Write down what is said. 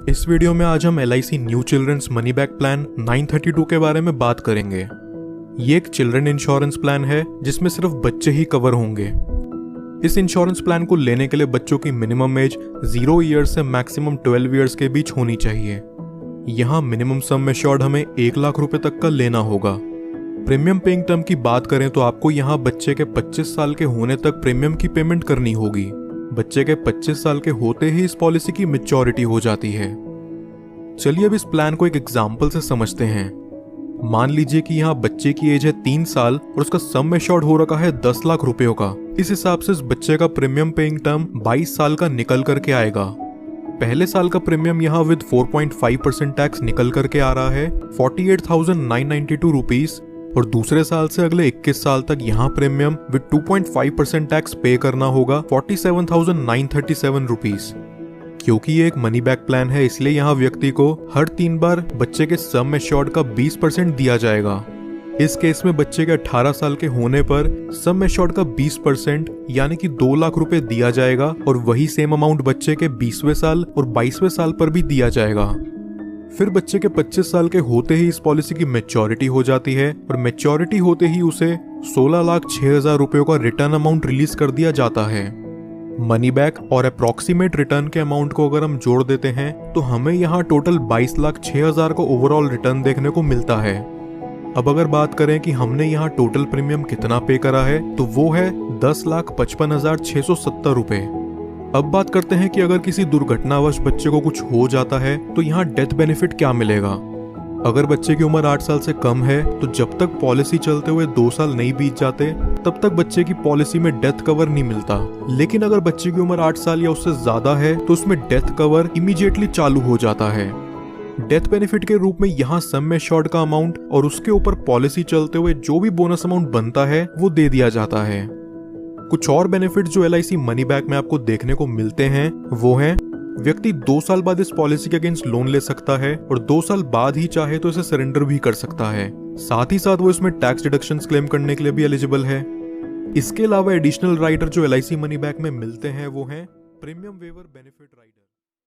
इस वीडियो में आज हम LIC new children's money back plan 932 के बारे में बात करेंगे। ये एक चिल्ड्रन इंश्योरेंस प्लान है जिसमें सिर्फ बच्चे ही कवर होंगे। इस इंश्योरेंस प्लान को लेने के लिए बच्चों की मिनिमम एज 0 ईयर्स से मैक्सिमम 12 ईयर्स के बीच होनी चाहिए। यहाँ मिनिमम सम एश्योर्ड हमें 1 लाख रुपए तक का लेना होगा। प्रीमियम पेइंग टर्म की बात करें तो आपको यहाँ बच्चे के 25 साल के होने तक प्रीमियम की पेमेंट करनी होगी। बच्चे के 25 साल के होते ही इस पॉलिसी की मैच्योरिटी हो जाती है। चलिए अब इस प्लान को एक एग्जाम्पल से समझते हैं। मान लीजिए कि यहाँ बच्चे की एज है 3 साल और उसका सम एश्योर्ड हो रखा है 10 लाख रुपयों का। इस हिसाब से इस बच्चे का प्रीमियम पेइंग टर्म 22 साल का निकल करके आएगा। पहले साल का प्रीमियम यहाँ विद 4.5% टैक्स निकल करके आ रहा है 48,992 रुपीज, और दूसरे साल से अगले 21 साल तक यहाँ प्रीमियम विद 2.5% टैक्स पे करना होगा 47,937 रुपीज। क्योंकि ये एक मनी बैक प्लान है इसलिए यहाँ व्यक्ति को हर 3 बार बच्चे के सम एश्योर्ड का 20% दिया जाएगा। इस केस में बच्चे के 18 साल के होने पर सम एश्योर्ड का 20% यानी कि 2 लाख रुपए दिया जाएगा, और वही सेम अमाउंट बच्चे के 20वें साल और 22वें साल पर भी दिया जाएगा। फिर बच्चे के 25 साल के होते ही इस पॉलिसी की मैच्योरिटी हो जाती है, और मैच्योरिटी होते ही उसे 16,06,000 रुपयों का रिटर्न अमाउंट रिलीज कर दिया जाता है। मनी बैक और अप्रॉक्सीमेट रिटर्न के अमाउंट को अगर हम जोड़ देते हैं तो हमें यहाँ टोटल 22,06,000 का ओवरऑल रिटर्न देखने को मिलता है। अब अगर बात करें कि हमने यहाँ टोटल प्रीमियम कितना पे करा है तो वो है 10,55,670 रुपए। अब बात करते हैं कि अगर किसी दुर्घटनावश बच्चे को कुछ हो जाता है तो यहाँ डेथ बेनिफिट क्या मिलेगा। अगर बच्चे की उम्र 8 साल से कम है तो जब तक पॉलिसी चलते हुए 2 साल नहीं बीत जाते तब तक बच्चे की पॉलिसी में डेथ कवर नहीं मिलता। लेकिन अगर बच्चे की उम्र 8 साल या उससे ज्यादा है तो उसमें डेथ कवर इमीडिएटली चालू हो जाता है। डेथ बेनिफिट के रूप में यहाँ सम एश्योर्ड का अमाउंट और उसके ऊपर पॉलिसी चलते हुए जो भी बोनस अमाउंट बनता है वो दे दिया जाता है। कुछ और बेनिफिट जो LIC मनी बैक में आपको देखने को मिलते हैं वो हैं, व्यक्ति 2 साल बाद इस पॉलिसी के अगेंस्ट लोन ले सकता है और 2 साल बाद ही चाहे तो इसे सरेंडर भी कर सकता है। साथ ही साथ वो इसमें टैक्स डिडक्शंस क्लेम करने के लिए भी एलिजिबल है। इसके अलावा एडिशनल राइटर जो LIC मनी बैक में मिलते हैं वो हैं प्रीमियम वेवर बेनिफिट राइटर।